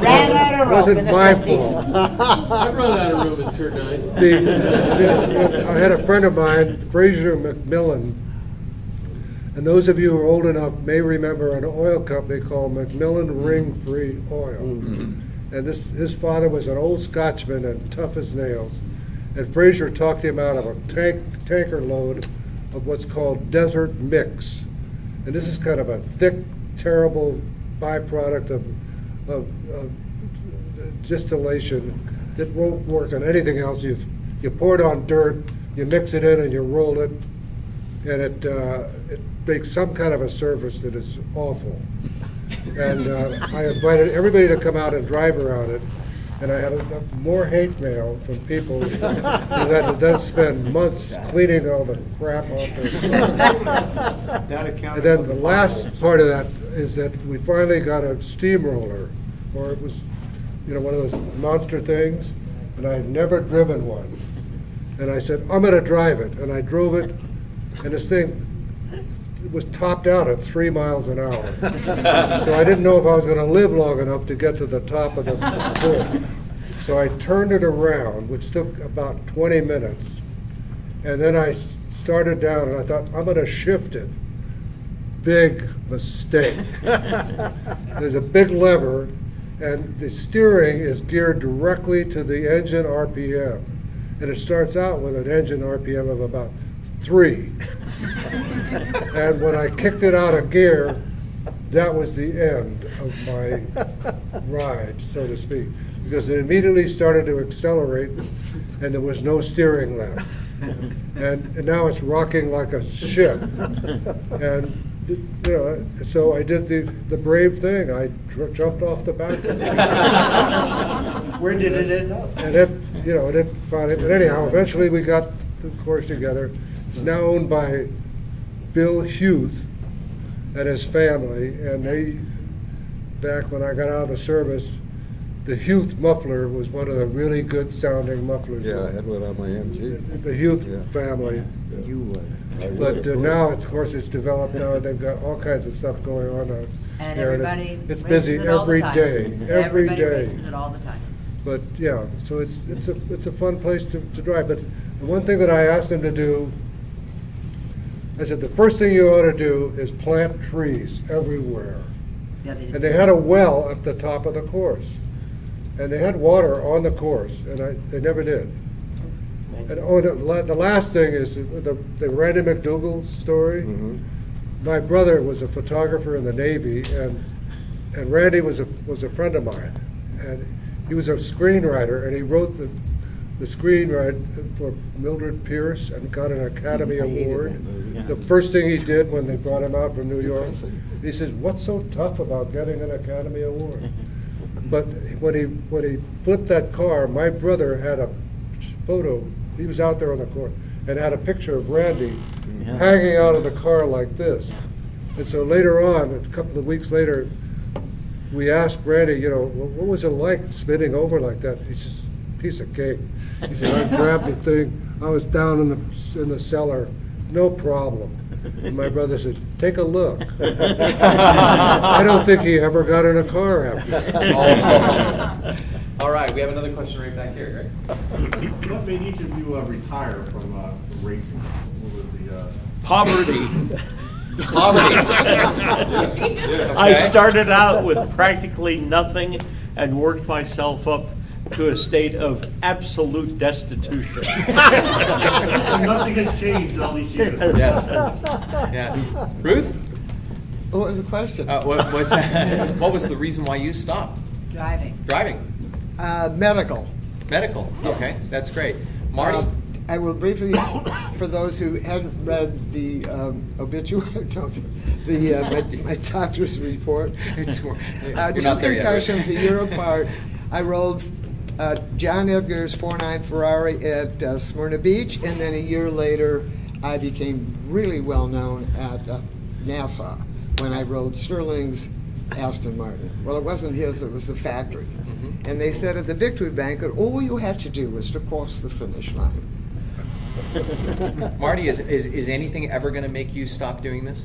ran out of rope Wasn't in the my 50s. fault. I run out of room in turn 9. I had a friend of mine, Fraser McMillan, and those of you who are old enough may remember an oil company called Macmillan Ring-Free Oil. And his father was an old Scotchman and tough as nails. And Fraser talked him out of a tanker load of what's called desert mix. And this is kind of a thick, terrible byproduct of distillation that won't work on anything else. You pour it on dirt, you mix it in and you roll it, and it makes some kind of a surface that is awful. And I invited everybody to come out and drive around it, and I had more hate mail from people who had to then spend months cleaning all the crap off their cars. And then the last part of that is that we finally got a steamroller, or it was, one of those monster things, and I had never driven one. And I said, "I'm gonna drive it," and I drove it, and this thing was topped out at 3 miles an hour. So I didn't know if I was gonna live long enough to get to the top of the hill. So I turned it around, which took about 20 minutes. And then I started down, and I thought, I'm gonna shift it. Big mistake. There's a big lever, and the steering is geared directly to the engine RPM. And it starts out with an engine RPM of about 3. And when I kicked it out of gear, that was the end of my ride, so to speak, because it immediately started to accelerate, and there was no steering left. And now it's rocking like a ship. And so I did the brave thing. I jumped off the back. Where did it end up? And it finally. But anyhow, eventually we got the course together. It's now owned by Bill Huth and his family, and they, back when I got out of the service, the Huth muffler was one of the really good sounding mufflers. Yeah, I had one on my MG. The Huth Yeah. family. You would. But now, of course, it's developed now, they've got all kinds of stuff going on And there. everybody It's races busy it all the every time. day, every Everybody day. races it all the time. But, yeah, so it's a fun place to drive. But the one thing that I asked them to do, I said, the first thing you ought to do is plant trees everywhere. Yeah, they And they had a well at the top of the course. And they had water on the course, and they never did. And the last thing is the Randy McDougall story. Mhm. My brother was a photographer in the Navy, and Randy was a friend of mine. And he was a screenwriter, and he wrote the screenwrite for Mildred Pierce and got an Academy I hated Award. that movie. The first thing he did when they brought him out from New York, he says, "What's so tough about getting an Academy Award?" But when he flipped that car, my brother had a photo. He was out there on the court and had a picture of Randy hanging out of the car like this. And so later on, a couple of weeks later, we asked Randy, what was it like spinning over like that? He says, "Piece of cake." He said, "I grabbed the thing. I was down in the cellar, no problem." And my brother said, "Take a look." I don't think he ever got in a car after that. All right, we have another question right back here, Greg. What made each of you retire from racing? What was the, Poverty. Poverty. I started out with practically nothing and worked myself up to a state of absolute destitution. nothing has changed all these years. Yes. Yes. Ruth? What was the question? What was the reason why you stopped Driving. driving? Medical. Medical. Okay, that's great. Marty? I will briefly, for those who hadn't read the obituary, my doctor's report. You're Two not there yet, right? concussions a year apart. I rolled John Edgar's 4.9 Ferrari at Smyrna Beach, and then a year later, I became really well known at Nassau when I rode Sterling's Aston Martin. Well, it wasn't his, it was the factory. Mm-hmm. And they said at the victory banquet, all you had to do was to cross the finish line. Marty, is anything ever going to make you stop doing this?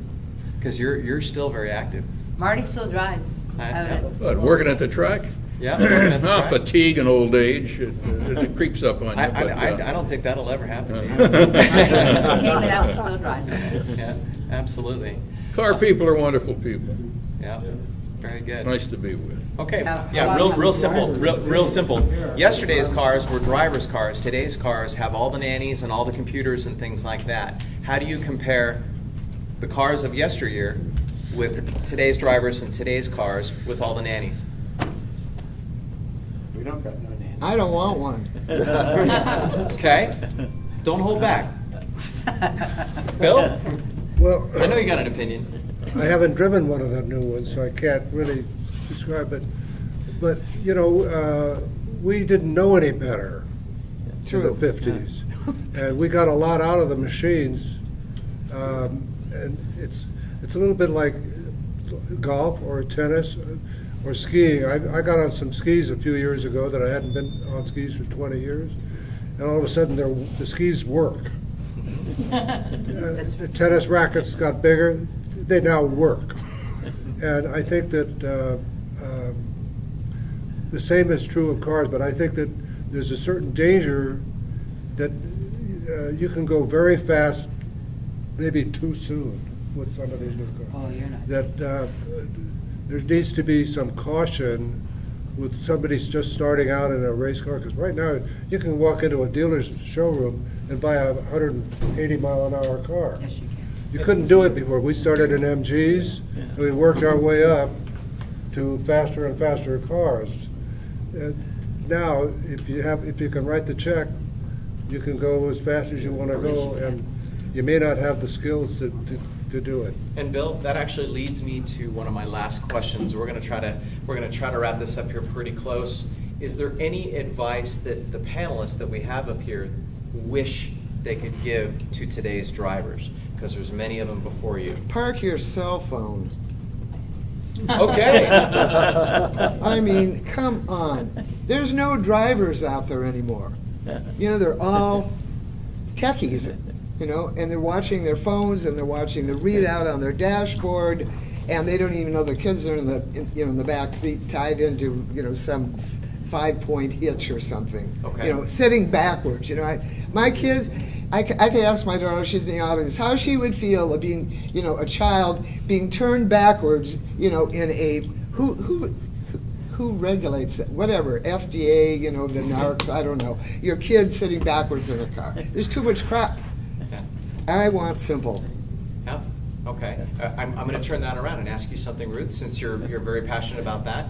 Because you're still very active. Marty still drives. Yeah. But working at the track? Yeah. working at the Ah, track. fatigue and old age, it creeps up on you. I don't think that'll ever happen. to you. Came it out and still drives. Yeah, absolutely. Car people are wonderful people. Yeah, very good. Nice to be with. Okay, Yeah. yeah, real simple, real simple. Yesterday's cars were driver's cars. Today's cars have all the nannies and all the computers and things like that. How do you compare the cars of yesteryear with today's drivers and today's cars with all the nannies? We don't got no nanny. I don't want one. Okay, don't hold back. Bill, Well, I know you got an opinion. I haven't driven one of the new ones, so I can't really describe it. But, you know, we didn't know any better in True. the 50s. And we got a lot out of the machines. And it's a little bit like golf or tennis or skiing. I got on some skis a few years ago that I hadn't been on skis for 20 years. And all of a sudden, the skis work. The tennis rackets got bigger, they now work. And I think that the same is true of cars, but I think that there's a certain danger that you can go very fast, maybe too soon with some of these new cars. Oh, you're not. That there needs to be some caution with somebody's just starting out in a race car, because right now, you can walk into a dealer's showroom and buy a 180-mile-an-hour car. Yes, you can. You couldn't do it before. We started in MGs, and we worked our way up to faster and faster cars. And now, if you can write the check, you can go as fast as you want to go, and you may not have the skills to do it. And Bill, that actually leads me to one of my last questions. We're going to try to wrap this up here pretty close. Is there any advice that the panelists that we have up here wish they could give to today's drivers? Because there's many of them before you. Park your cell phone. Okay. I mean, come on. There's no drivers out there anymore. You know, they're all techies, you know, and they're watching their phones and they're watching the readout on their dashboard, and they don't even know the kids are in the back seat tied into, you know, some 5-point hitch or something. Okay. You know, sitting backwards. You know, my kids, I could ask my daughter, she's in the audience, how she would feel of being, you know, a child being turned backwards, you know, in a who regulates that? Whatever, FDA, you know, the NARCs, I don't know. Your kid sitting backwards in a car. There's too much crap. Yeah. I want simple. Yeah. Okay. I'm going to turn that around and ask you something, Ruth, since you're very passionate about that.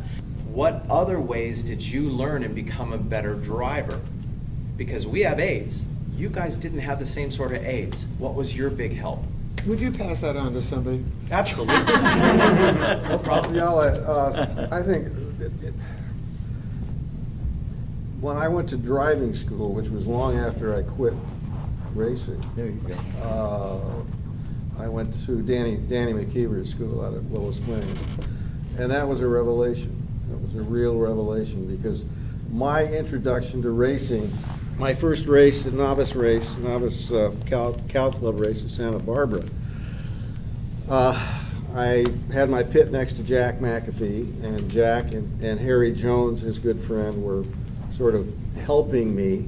What other ways did you learn and become a better driver? Because we have aids. You guys didn't have the same sort of aids. What was your big help? Would you pass that on to somebody? Absolutely. No problem. Yeah, I think when I went to driving school, which was long after I quit racing, There you go. I went to Danny McKeever's school out of Willow Springs, and that was a revelation. It was a real revelation, because my introduction to racing, my first race, a novice Cal Club race in Santa Barbara, I had my pit next to Jack McAfee, and Jack and Harry Jones, his good friend, were sort of helping me.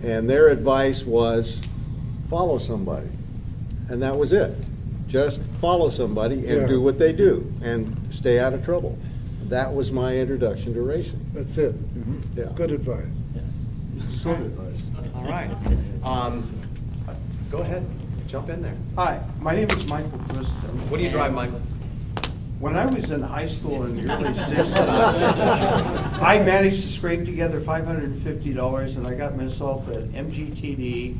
And their advice was, follow somebody. And that was it. Just follow somebody and Yeah. do what they do, and stay out of trouble. That was my introduction to racing. That's it. Yeah. Good advice. Good advice. All right. Go ahead, jump in there. Hi, my name is Michael Kristen. What do you drive, and Michael? When I was in high school in the early 60s, I managed to scrape together $550 and I got myself an MGTD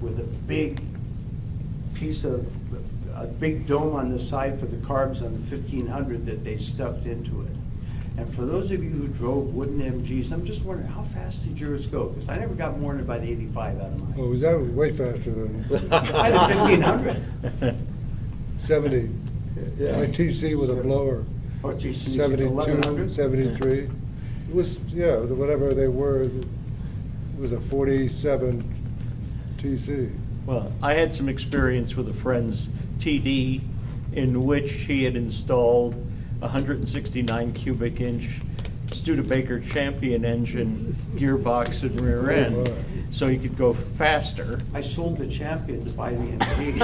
with a big a big dome on the side for the carbs on the 1500 that they stuffed into it. And for those of you who drove wooden MGs, I'm just wondering, how fast did yours go? Because I never got more than about 85 out of mine. Well, that was way faster than I had a 1500. 70. Yeah. My TC with a blower, Or geez, 72, 1100? 73. It was, yeah, whatever they were, it was a 47 TC. Well, I had some experience with a friend's TD in which he had installed a 169 cubic inch Studebaker Champion engine gearbox and rear end, so he could go faster. I sold the Champion to buy the MG.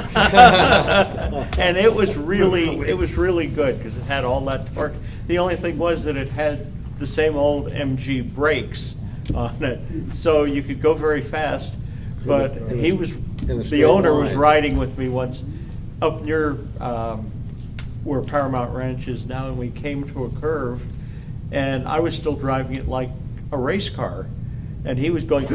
And it was really good because it had all that torque. The only thing was that it had the same old MG brakes on it, so you could go very fast. But he was, In a straight the owner was line. riding with me once up near where Paramount Ranch is now, and we came to a curve, and I was still driving it like a race car, and he was going,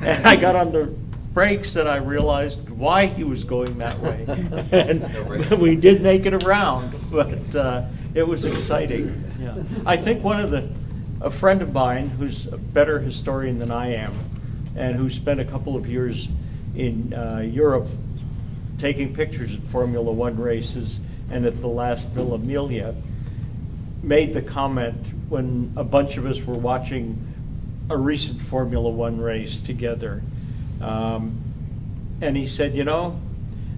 and I got on the brakes and I realized why he was going that way. And we did make it around, but it was exciting. Yeah. I think a friend of mine who's a better historian than I am, and who spent a couple of years in Europe taking pictures at Formula One races and at the last Villa Emilia, made the comment when a bunch of us were watching a recent Formula One race together. And he said, you know,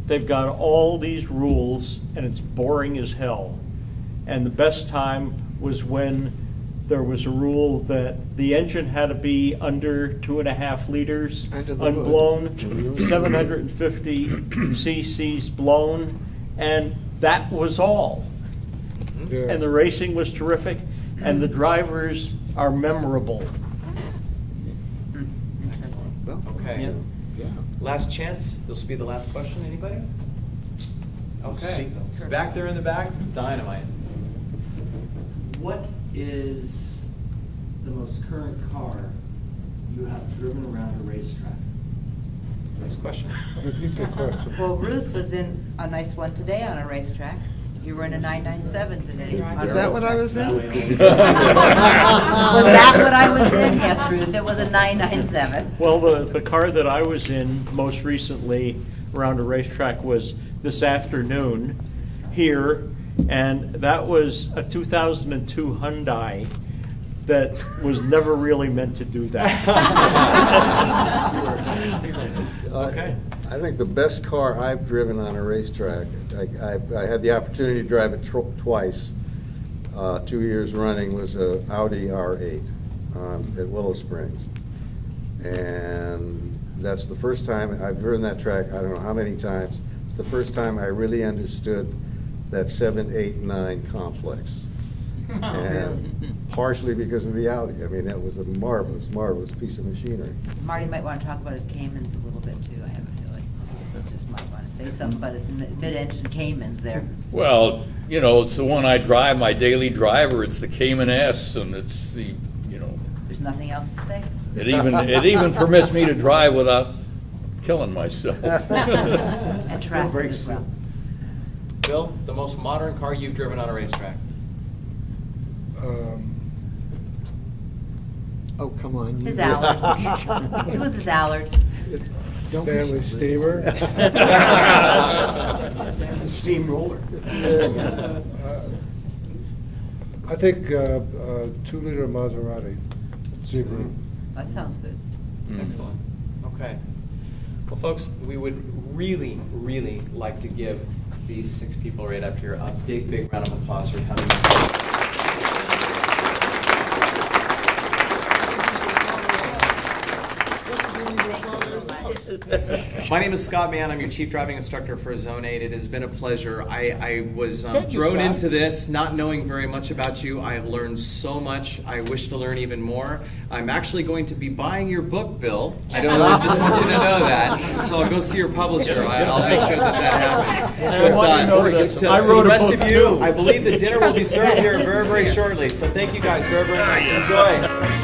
they've got all these rules and it's boring as hell. And the best time was when there was a rule that the engine had to be under 2.5 liters, Under the hood. unblown, 750 cc's blown, and that was all. Yeah. And the racing was terrific, and the drivers are memorable. Excellent. Well, Okay. yeah. Last chance. This will be the last question. Anybody? Okay. Back there in the back, dynamite. What is the most current car you have driven around a racetrack? Next question. Repeat the question. Well, Ruth was in a nice one today on a racetrack. You were in a 997 today. Is that what I was in? Was that what I was in? Yes, Ruth, it was a 997. Well, the car that I was in most recently around a racetrack was this afternoon here, and that was a 2002 Hyundai that was never really meant to do that. Okay. I think the best car I've driven on a racetrack, I had the opportunity to drive it twice, 2 years running, was a Audi R8 at Willow Springs. And that's the first time I've driven that track, I don't know how many times. It's the first time I really understood that 7, 8, 9 complex. And partially because of the Audi. I mean, that was a marvelous, marvelous piece of machinery. Marty might want to talk about his Caymans a little bit too, I have a feeling. He just might want to say something about his mid-engine Caymans there. Well, you know, it's the one I drive, my daily driver. It's the Cayman S, and it's the, you know, There's nothing else to say? it even permits me to drive without killing myself. And traffic as well. Bill, the most modern car you've driven on a racetrack? Oh, come on. you- His Allard. It was his Allard. Stanley Steamer. Steamroller. I think 2-liter Maserati, Sebring. That sounds good. Excellent. Okay. Well, folks, we would really, really like to give these 6 people right up here a big, big round of applause for coming. My name is Scott Mann. I'm your Chief Driving Instructor for Zone 8. It has been a pleasure. I was Thank you, thrown Scott. into this not knowing very much about you. I have learned so much. I wish to learn even more. I'm actually going to be buying your book, Bill. I just want you to know that. So I'll go see your publisher. I'll make sure that happens. I want you to know that to I the wrote a rest book of you, too. I believe the dinner will be served here very, very shortly. So thank you guys very, very much. Enjoy.